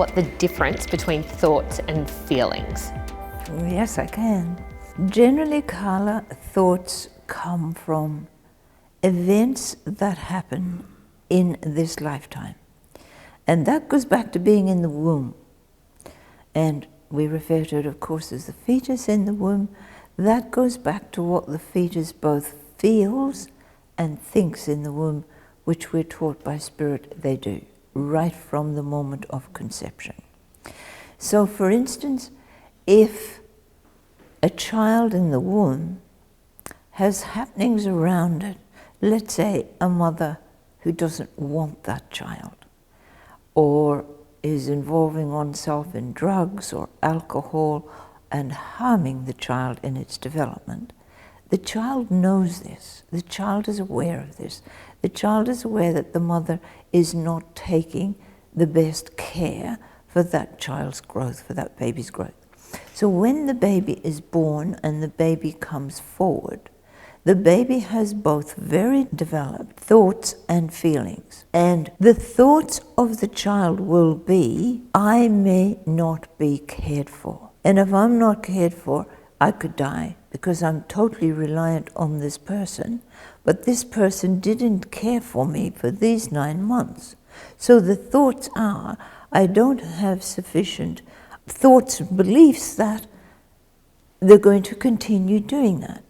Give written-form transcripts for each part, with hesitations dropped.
what the difference between thoughts and feelings? Yes, I can. Generally, Carla, thoughts come from events that happen in this lifetime. And that goes back to being in the womb. And we refer to it, of course, as the fetus in the womb. That goes back to what the fetus both feels and thinks in the womb, which we're taught by Spirit they do, right from the moment of conception. So, for instance, if a child in the womb has happenings around it, let's say a mother who doesn't want that child, or is involving oneself in drugs or alcohol and harming the child in its development, the child knows this. The child is aware of this. The child is aware that the mother is not taking the best care for that child's growth, for that baby's growth. So when the baby is born and the baby comes forward, the baby has both very developed thoughts and feelings. And the thoughts of the child will be, I may not be cared for. And if I'm not cared for, I could die because I'm totally reliant on this person. But this person didn't care for me for these 9 months. So the thoughts are, I don't have sufficient thoughts and beliefs that they're going to continue doing that.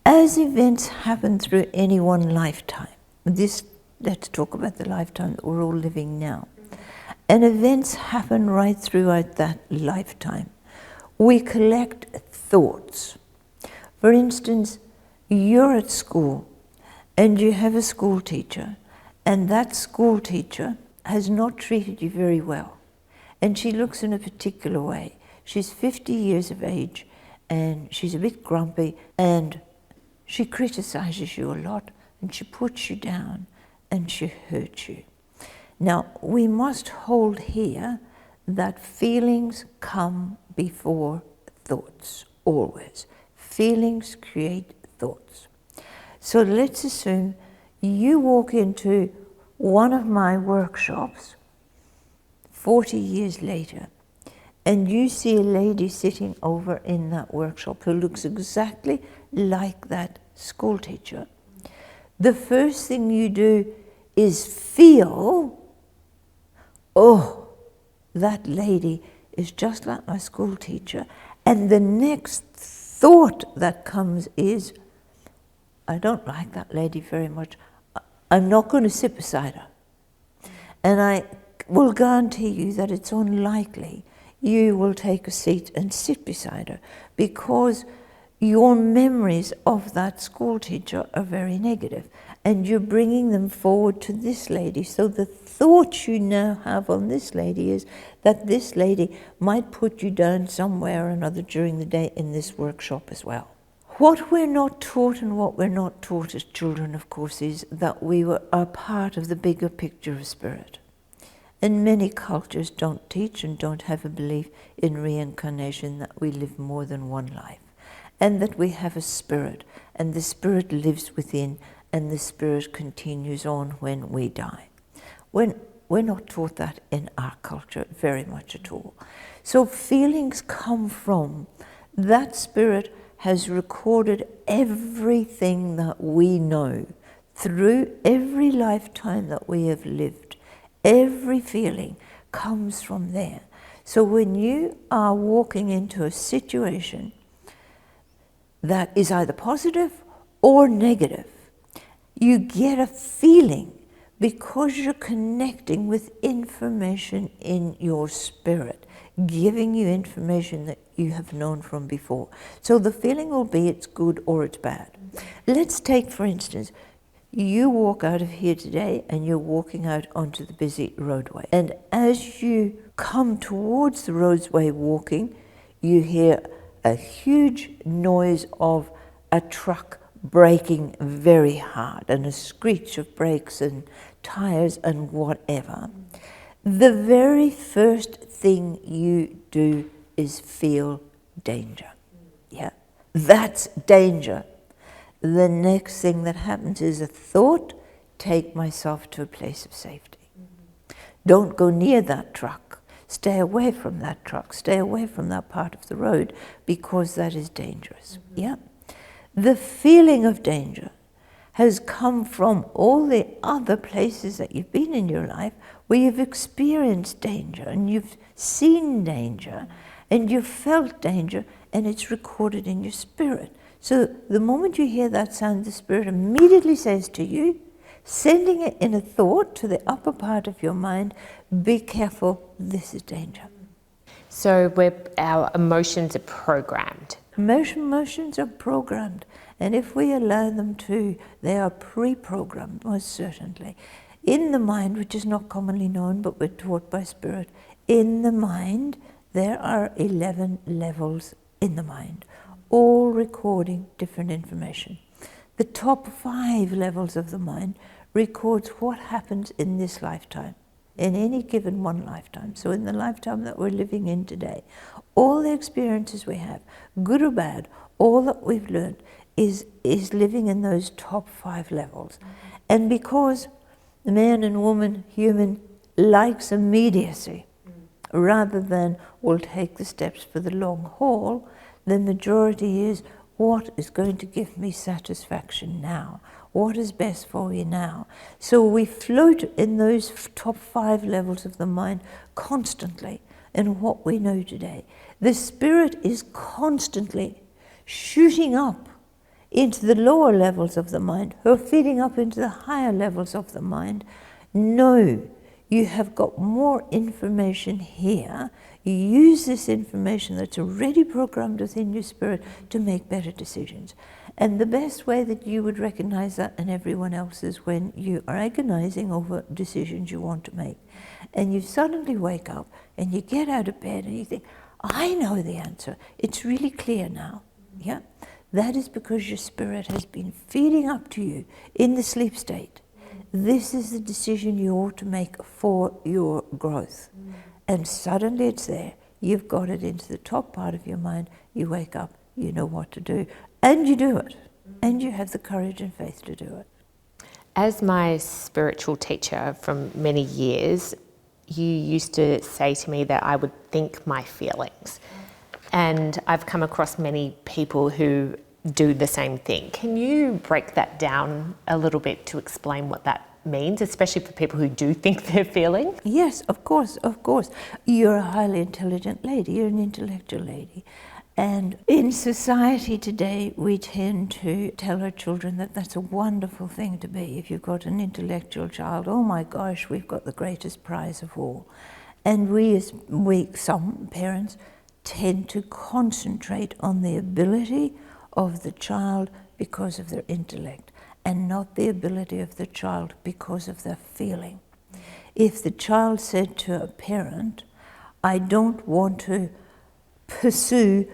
As events happen through any one lifetime, let's talk about the lifetime that we're all living now, and events happen right throughout that lifetime, we collect thoughts. For instance, you're at school and you have a school teacher, and that school teacher has not treated you very well, and she looks in a particular way. She's 50 years of age and she's a bit grumpy, and she criticizes you a lot, and she puts you down, and she hurts you. Now, we must hold here that feelings come before thoughts, always. Feelings create thoughts. So let's assume you walk into one of my workshops 40 years later, and you see a lady sitting over in that workshop who looks exactly like that school teacher. The first thing you do is feel, oh, that lady is just like my school teacher. And the next thought that comes is, I don't like that lady very much. I'm not going to sit beside her. And I will guarantee you that it's unlikely you will take a seat and sit beside her, because your memories of that school teacher are very negative, and you're bringing them forward to this lady. So the thought you now have on this lady is that this lady might put you down somewhere or another during the day in this workshop as well. What we're not taught, and what we're not taught as children, of course, is that we are part of the bigger picture of spirit. And many cultures don't teach and don't have a belief in reincarnation, that we live more than one life, and that we have a spirit, and the spirit lives within, and the spirit continues on when we die. We're not taught that in our culture very much at all. So feelings come from that spirit has recorded everything that we know through every lifetime that we have lived. Every feeling comes from there. So when you are walking into a situation that is either positive or negative, you get a feeling because you're connecting with information in your spirit, giving you information that you have known from before. So the feeling will be it's good or it's bad. Let's take, for instance, you walk out of here today and you're walking out onto the busy roadway. And as you come towards the roadway walking, you hear a huge noise of a truck braking very hard, and a screech of brakes and tires and whatever. The very first thing you do is feel danger. Yeah, that's danger. The next thing that happens is a thought, take myself to a place of safety. Don't go near that truck. Stay away from that truck, stay away from that part of the road, because that is dangerous. Yeah? The feeling of danger has come from all the other places that you've been in your life where you've experienced danger and you've seen danger and you've felt danger, and it's recorded in your spirit. So the moment you hear that sound, the spirit immediately says to you, sending it in a thought to the upper part of your mind, be careful, this is danger. So our emotions are programmed. Emotions are programmed, and if we allow them to, they are pre-programmed, most certainly. In the mind, which is not commonly known, but we're taught by spirit, in the mind, there are 11 levels in the mind, all recording different information. The top 5 levels of the mind records what happens in this lifetime, in any given one lifetime. So in the lifetime that we're living in today, all the experiences we have, good or bad, all that we've learned is living in those top 5 levels. And because man and woman, human, likes immediacy, rather than will take the steps for the long haul, the majority is, what is going to give me satisfaction now? What is best for you now? So we float in those top 5 levels of the mind constantly in what we know today. The spirit is constantly shooting up into the lower levels of the mind, who are feeding up into the higher levels of the mind. No, you have got more information here. You use this information that's already programmed within your spirit to make better decisions. And the best way that you would recognize that and everyone else is when you are agonizing over decisions you want to make. And you suddenly wake up and you get out of bed and you think, I know the answer. It's really clear now. Yeah? That is because your spirit has been feeding up to you in the sleep state. This is the decision you ought to make for your growth. And suddenly it's there. You've got it into the top part of your mind. You wake up, you know what to do, and you do it. And you have the courage and faith to do it. As my spiritual teacher from many years, you used to say to me that I would think my feelings. And I've come across many people who do the same thing. Can you break that down a little bit to explain what that means, especially for people who do think they're feeling? Yes, of course, of course. You're a highly intelligent lady, you're an intellectual lady. And in society today, we tend to tell our children that that's a wonderful thing to be. If you've got an intellectual child, oh my gosh, we've got the greatest prize of all. And some parents, tend to concentrate on the ability of the child because of their intellect, and not the ability of the child because of their feeling. If the child said to a parent, I don't want to pursue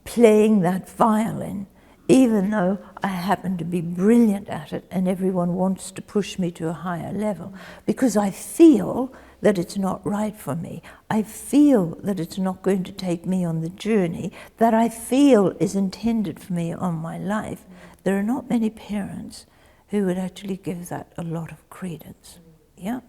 playing that violin, even though I happen to be brilliant at it and everyone wants to push me to a higher level, because I feel that it's not right for me. I feel that it's not going to take me on the journey that I feel is intended for me on my life. There are not many parents who would actually give that a lot of credence. Yeah?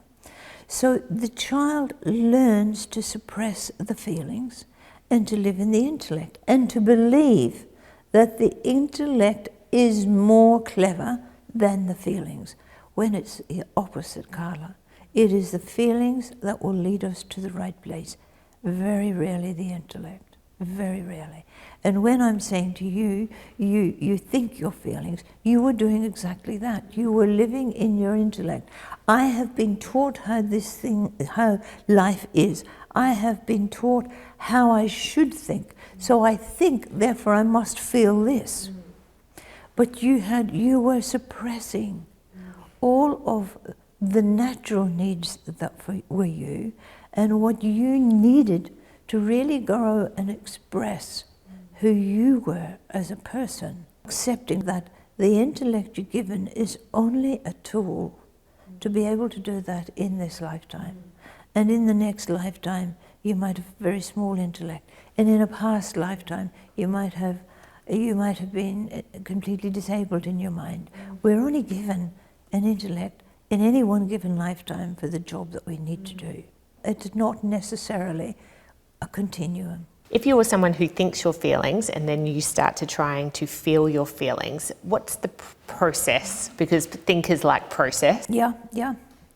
So the child learns to suppress the feelings and to live in the intellect and to believe that the intellect is more clever than the feelings, when it's the opposite, Carla. It is the feelings that will lead us to the right place. Very rarely the intellect, very rarely. And when I'm saying to you, you think your feelings, you were doing exactly that. You were living in your intellect. I have been taught how life is. I have been taught how I should think. So I think, therefore I must feel this. But you were suppressing all of the natural needs that were you, and what you needed to really grow and express who you were as a person, accepting that the intellect you're given is only a tool to be able to do that in this lifetime. And in the next lifetime, you might have very small intellect. And in a past lifetime, you might have been completely disabled in your mind. We're only given an intellect in any one given lifetime for the job that we need to do. It's not necessarily a continuum. If you were someone who thinks your feelings and then you start to trying to feel your feelings, what's the process? Because thinkers like process. Yeah.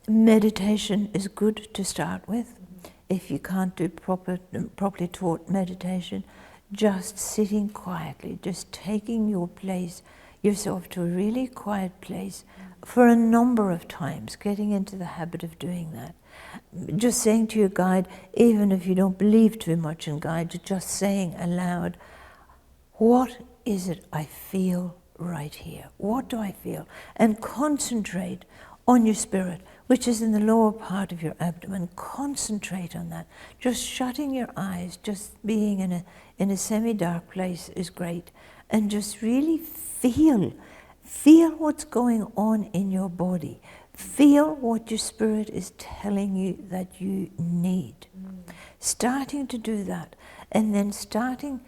Meditation is good to start with. If you can't do properly taught meditation, just sitting quietly, just taking yourself to a really quiet place for a number of times, getting into the habit of doing that. Just saying to your guide, even if you don't believe too much in guide, just saying aloud, what is it I feel right here? What do I feel? And concentrate on your spirit, which is in the lower part of your abdomen. Concentrate on that. Just shutting your eyes, just being in a semi-dark place is great. And just really feel what's going on in your body. Feel what your spirit is telling you that you need. Starting to do that, and then starting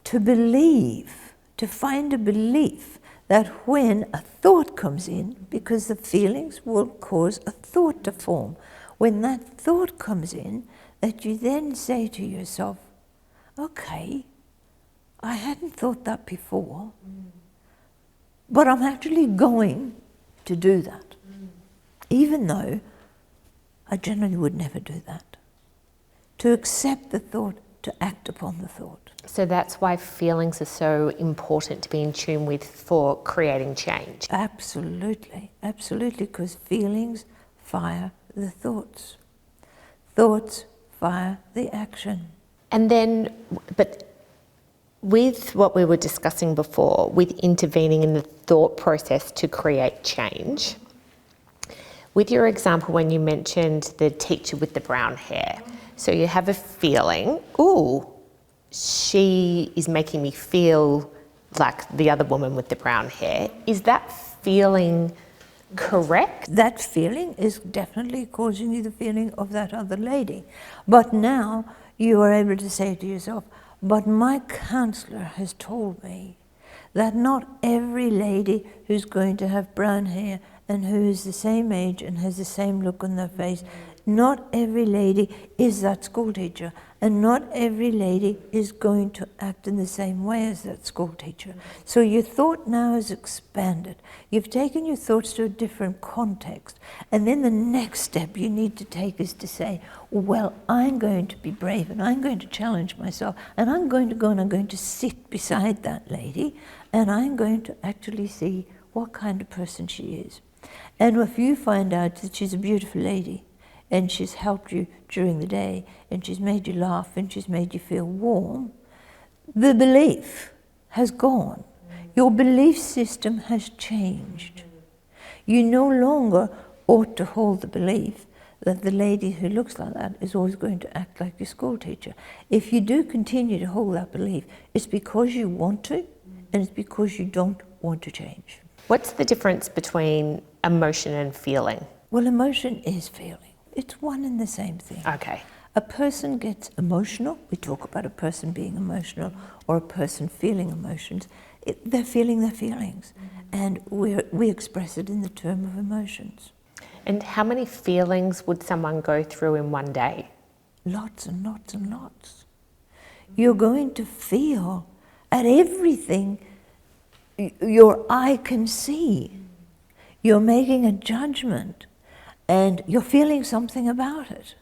to believe, to find a belief that when a thought comes in, because the feelings will cause a thought to form, when that thought comes in, that you then say to yourself, okay, I hadn't thought that before, but I'm actually going to do that. Even though I generally would never do that. To accept the thought, to act upon the thought. So that's why feelings are so important to be in tune with for creating change. Absolutely, because feelings fire the thoughts. Thoughts fire the action. And then, but with what we were discussing before, with intervening in the thought process to create change, with your example when you mentioned the teacher with the brown hair, so you have a feeling, ooh, she is making me feel like the other woman with the brown hair. Is that feeling correct? That feeling is definitely causing you the feeling of that other lady. But now you are able to say to yourself, but my counselor has told me that not every lady who's going to have brown hair and who is the same age and has the same look on their face, not every lady is that school teacher, and not every lady is going to act in the same way as that school teacher. So your thought now is expanded. You've taken your thoughts to a different context, and then the next step you need to take is to say, well, I'm going to be brave and I'm going to challenge myself, and I'm going to go and I'm going to sit beside that lady, and I'm going to actually see what kind of person she is. And if you find out that she's a beautiful lady, and she's helped you during the day, and she's made you laugh, and she's made you feel warm, the belief has gone. Your belief system has changed. You no longer ought to hold the belief that the lady who looks like that is always going to act like your school teacher. If you do continue to hold that belief, it's because you want to, and it's because you don't want to change. What's the difference between emotion and feeling? Well, emotion is feeling. It's one and the same thing. Okay. A person gets emotional. We talk about a person being emotional or a person feeling emotions. They're feeling their feelings. And we express it in the term of emotions. And how many feelings would someone go through in one day? Lots and lots and lots. You're going to feel at everything your eye can see. You're making a judgment and you're feeling something about it.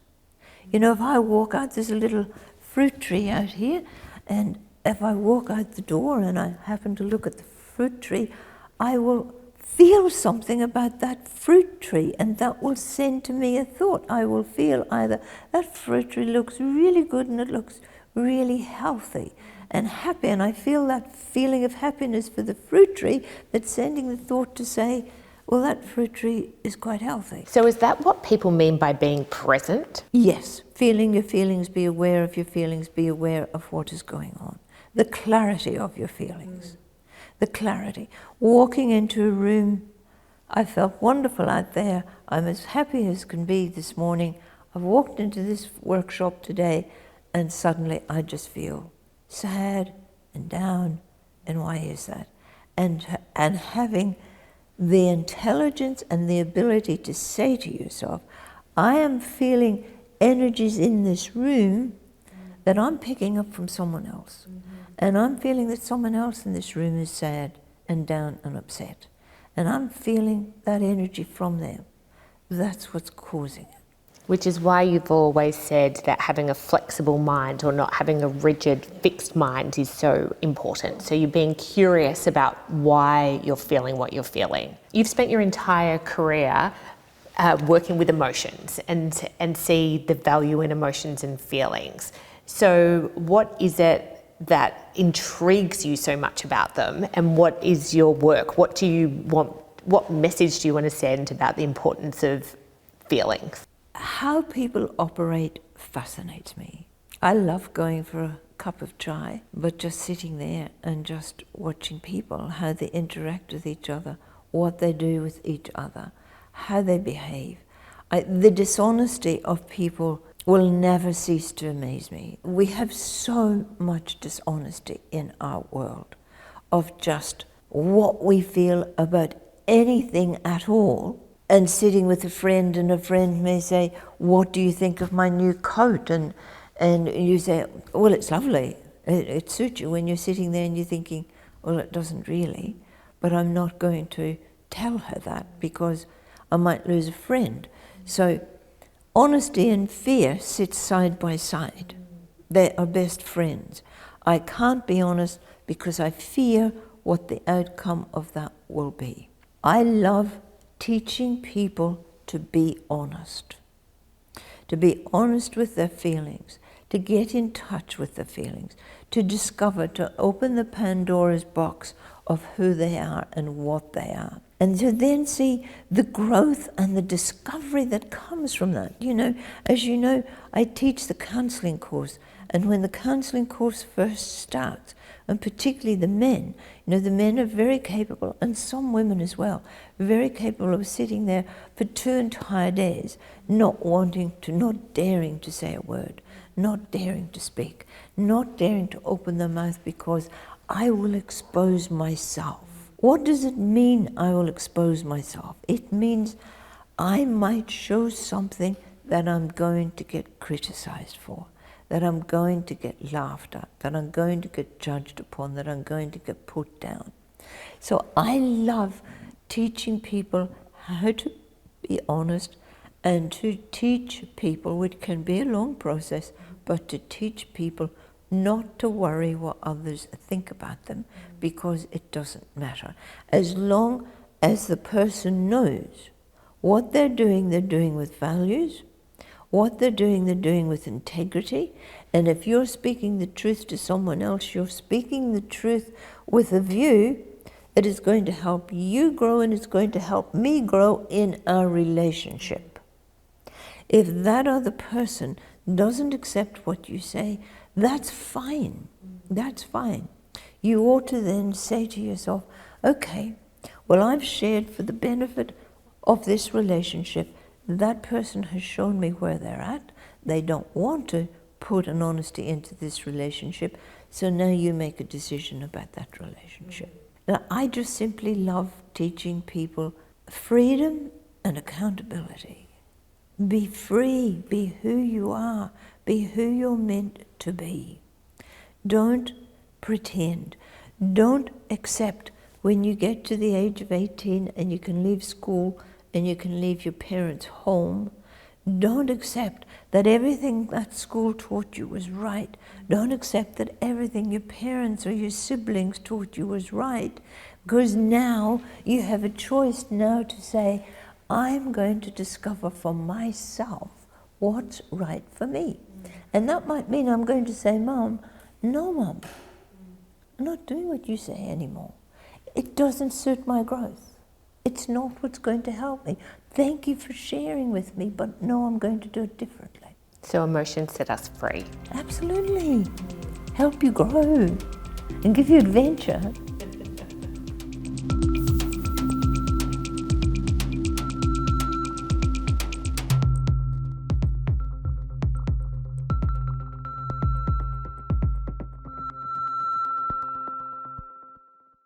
You know, if I walk out, there's a little fruit tree out here, and if I walk out the door and I happen to look at the fruit tree, I will feel something about that fruit tree, and that will send to me a thought. I will feel either that fruit tree looks really good and it looks really healthy and happy, and I feel that feeling of happiness for the fruit tree that's sending the thought to say, well, that fruit tree is quite healthy. So is that what people mean by being present? Yes, feeling your feelings, be aware of your feelings, be aware of what is going on. The clarity of your feelings, the clarity. Walking into a room, I felt wonderful out there. I'm as happy as can be this morning. I've walked into this workshop today and suddenly I just feel sad and down. And why is that? And having the intelligence and the ability to say to yourself, I am feeling energies in this room that I'm picking up from someone else. And I'm feeling that someone else in this room is sad and down and upset. And I'm feeling that energy from them. That's what's causing it. Which is why you've always said that having a flexible mind or not having a rigid, fixed mind is so important. So you're being curious about why you're feeling what you're feeling. You've spent your entire career working with emotions and see the value in emotions and feelings. So what is it that intrigues you so much about them, and what is your work? What do you want? What message do you want to send about the importance of feelings? How people operate fascinates me. I love going for a cup of chai, but just sitting there and just watching people, how they interact with each other, what they do with each other, how they behave. The dishonesty of people will never cease to amaze me. We have so much dishonesty in our world of just what we feel about anything at all. And sitting with a friend, and a friend may say, what do you think of my new coat? And you say, well, it's lovely. It suits you. When you're sitting there and you're thinking, well, it doesn't really. But I'm not going to tell her that because I might lose a friend. So honesty and fear sit side by side. They are best friends. I can't be honest because I fear what the outcome of that will be. I love teaching people to be honest with their feelings, to get in touch with their feelings, to discover, to open the Pandora's box of who they are and what they are. And to then see the growth and the discovery that comes from that. You know, as you know, I teach the counselling course, and when the counselling course first starts, and particularly the men, you know, the men are very capable, and some women as well, very capable of sitting there for 2 entire days, not daring to say a word, not daring to speak, not daring to open their mouth because I will expose myself. What does it mean, I will expose myself? It means I might show something that I'm going to get criticized for, that I'm going to get laughed at, that I'm going to get judged upon, that I'm going to get put down. So I love teaching people how to be honest and to teach people, which can be a long process, but to teach people not to worry what others think about them because it doesn't matter. As long as the person knows what they're doing with values, what they're doing with integrity. And if you're speaking the truth to someone else, you're speaking the truth with a view that is going to help you grow and it's going to help me grow in our relationship. If that other person doesn't accept what you say, that's fine. That's fine. You ought to then say to yourself, okay, well, I've shared for the benefit of this relationship. That person has shown me where they're at. They don't want to put an honesty into this relationship. So now you make a decision about that relationship. Now, I just simply love teaching people freedom and accountability. Be free, be who you are, be who you're meant to be. Don't pretend. Don't accept when you get to the age of 18 and you can leave school and you can leave your parents' home. Don't accept that everything that school taught you was right. Don't accept that everything your parents or your siblings taught you was right. Because now you have a choice now to say, I'm going to discover for myself what's right for me. And that might mean I'm going to say, Mom, no, Mom, I'm not doing what you say anymore. It doesn't suit my growth. It's not what's going to help me. Thank you for sharing with me, but no, I'm going to do it differently. So emotions set us free. Absolutely. Help you grow and give you adventure.